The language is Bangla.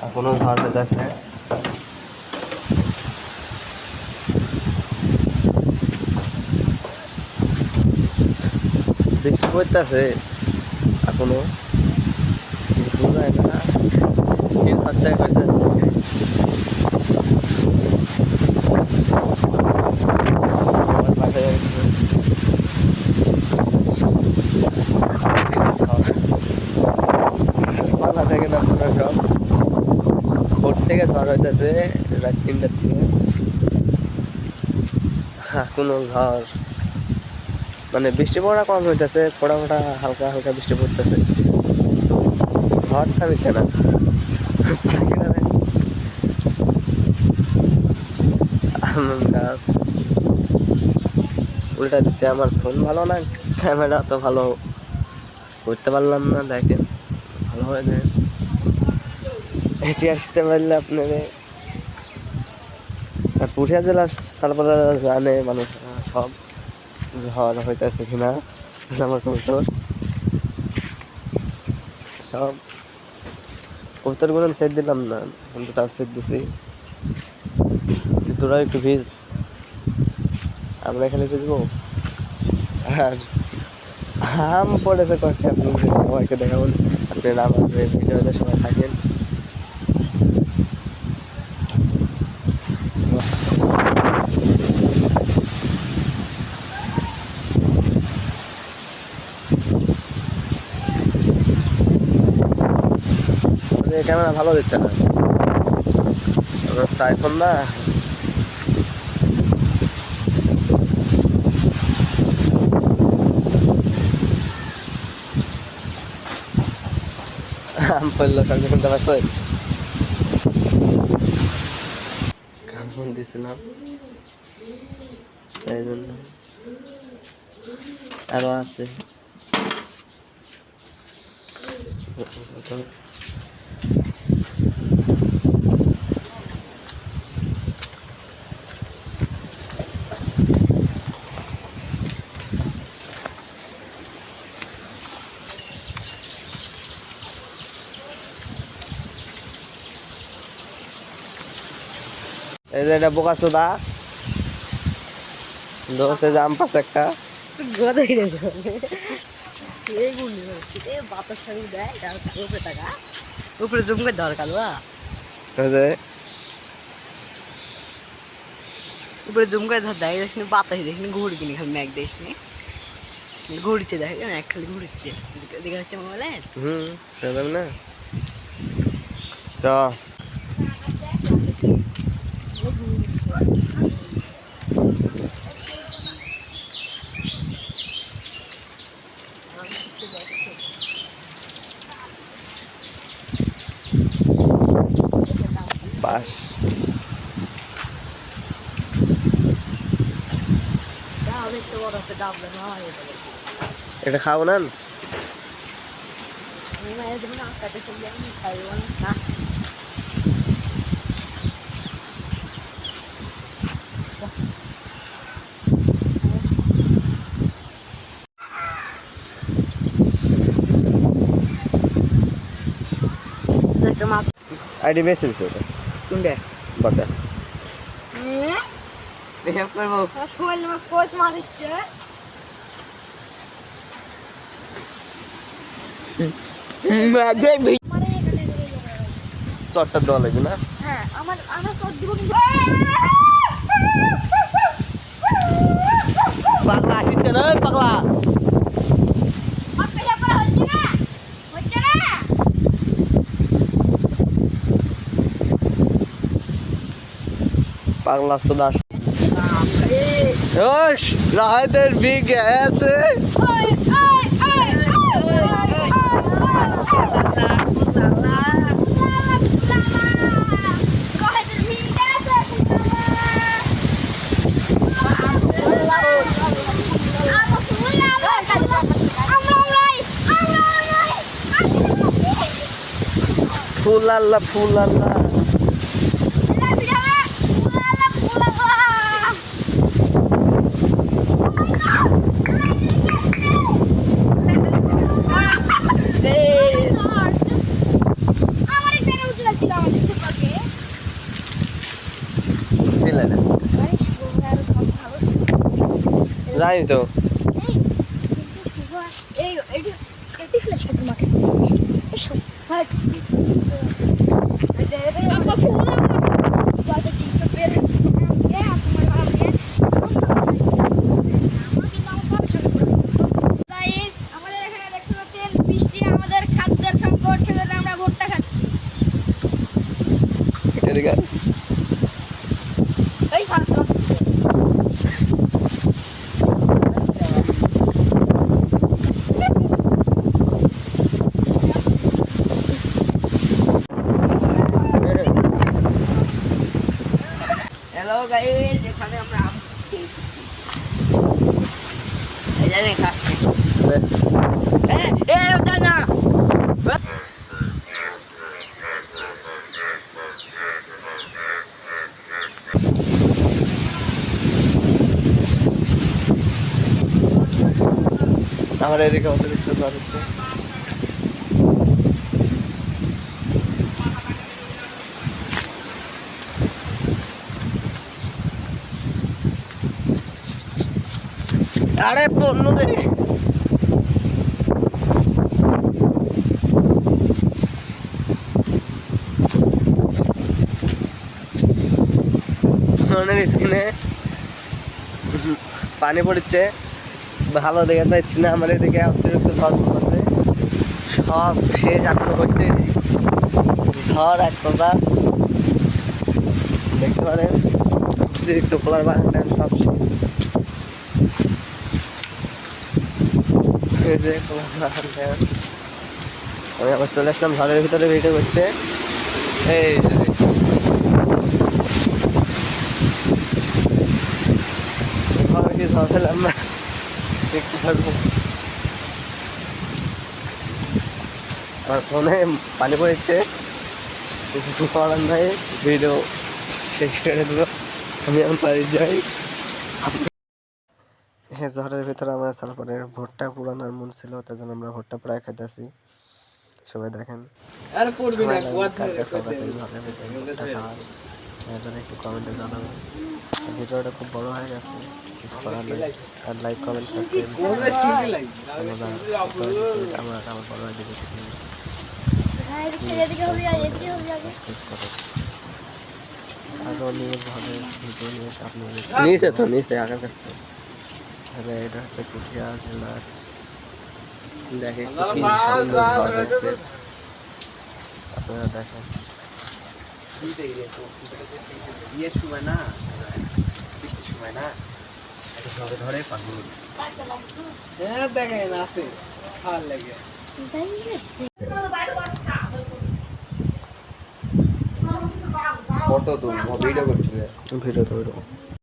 এখনো ঝড় পেতেছে। বৃষ্টি পড়তেছে এখনো, বোঝা যায় না কি খরচা করতেছে। আমার পাশে গাছপালা থেকে না পুরো সব ভোর থেকে ঝড় হইতেছে রাত 3টার থেকে। এখনো ঝড়, মানে বৃষ্টি পড়া কম হইতেছে, ফোড়া ফোড়া হালকা হালকা বৃষ্টি পড়তেছে, ঝড় থামিচ্ছে না। আম গাছ উল্টা দিচ্ছে। আমার ফোন ভালো না, ক্যামেরা তো ভালো করতে পারলাম না, দেখেন ভালো হয়ে যায়। এটি আসতে পারলে আপনার পুরুলিয়া জেলার সালপালা জানে মানুষ সব ঝড় হইতেছে কিনা। আমার কবুতর সব কবুতরগুলো সেট দিলাম না, কিন্তু তাও সেট দিছি। তোরা একটু ভিজ, আমরা এখানে ভিজবো। আর আম পড়েছে কয়েকটা, আপনি সবাইকে দেখাবো। আপনারা আমার ভিডিওতে সবাই থাকেন। ক্যামেরা ভালো দিচ্ছে না, আইফোন না। আম পড়লো সঙ্গে শুনতে পাচ্ছ, কামড় দিয়েছিলাম তাই জন্য। আরো আছে, এই যে এটা বোকা চোদা দোষে জাম পাস একটা উপরে জুম করে দরকার উপরে জুম করে ধর দেয়, দেখিনি বাতাস দেখিনি, ঘুরি কিনি খালি ম্যাগ দেখিনি, ঘুরছে দেখ এক খালি ঘুরছে দেখা যাচ্ছে মোবাইলে। না চ বাস এটা খাবো না, আইডি বেশি দিছে ওটা কোনটা বাটা বেহেভ করবো শোল মাছ কোচ মারিচ্ছে। চটটা দেওয়া লাগবে না। হ্যাঁ আমার চট দিব, পাগলা আসছে না পাগলা, পাগলা সুদা রাহাতের বিগ আছে। ফুল আল্লাহ ফুল আল্লাহ আমার জানি তো। এই এটি এটি ফ্ল্যাশটা তোমাকে এসো হাই আপা ফুল বাবা জিন্স পের এ তোমার বাবা গাইস আমাদের এখানে দেখতে পাচ্ছেন বৃষ্টি আমাদের খাদ্যের সংকট সেজন্য আমরা ভুট্টা খাচ্ছি এটা দেখা এই খাচ্ছি হ্যালো গাইস, এখানে আমরা আম খেয়েছি। এই যে দেখা ওটা না আমার এদিকে অতিরিক্ত ঝড় হচ্ছে। আরে পণ্য রে ফোনের স্ক্রিনে পানি পড়ছে, ভালো দেখে পাচ্ছি না। আমার এদিকে অতিরিক্ত ঝড় পড়ছে, সব শেষ আত্ম করছে। ঝড় এক প্রকার দেখতে পারেন, অতিরিক্ত পোলার বাগানটা সব শেষ। এই যে পোলার বাগানটা আমি আবার চলে আসলাম ঝড়ের ভিতরে ভিডিও করতে। এই যে ঝড় ফেলাম না, দেখতে পারবো। আমার ফোনে পানি পড়েছে, কিছু করার নাই, ভিডিও শেষ করে দিল। আমি এখন বাড়ি যাই। হ্যাঁ, ঝড়ের ভিতরে আমরা তারপরে ভুট্টা পুরানোর মন ছিল, তাই জন্য আমরা ভুট্টা প্রায় খাইতেছি। সবাই দেখেন একটু কমেন্টে জানাবেন। ভিডিওটা খুব বড় হয়ে গেছে, কিছু করার নেই। আর লাইক কমেন্ট সাবস্ক্রাইব আমরা আমার বড় আইডি আরো নিউজ হবে, ভিডিও নিউজ আপনি নিয়েছে তো নিয়েছে আগের কাছ থেকে। তাহলে এটা হচ্ছে পুঠিয়া জেলার, দেখে আপনারা দেখেন। ইয়ের সময় না, বৃষ্টির সময় না, ধরে ধরে পাগল। হ্যাঁ দেখেন আছে, ভালো লাগে। ফটো তুলবো, ভিডিও করছি। ভিডিও তো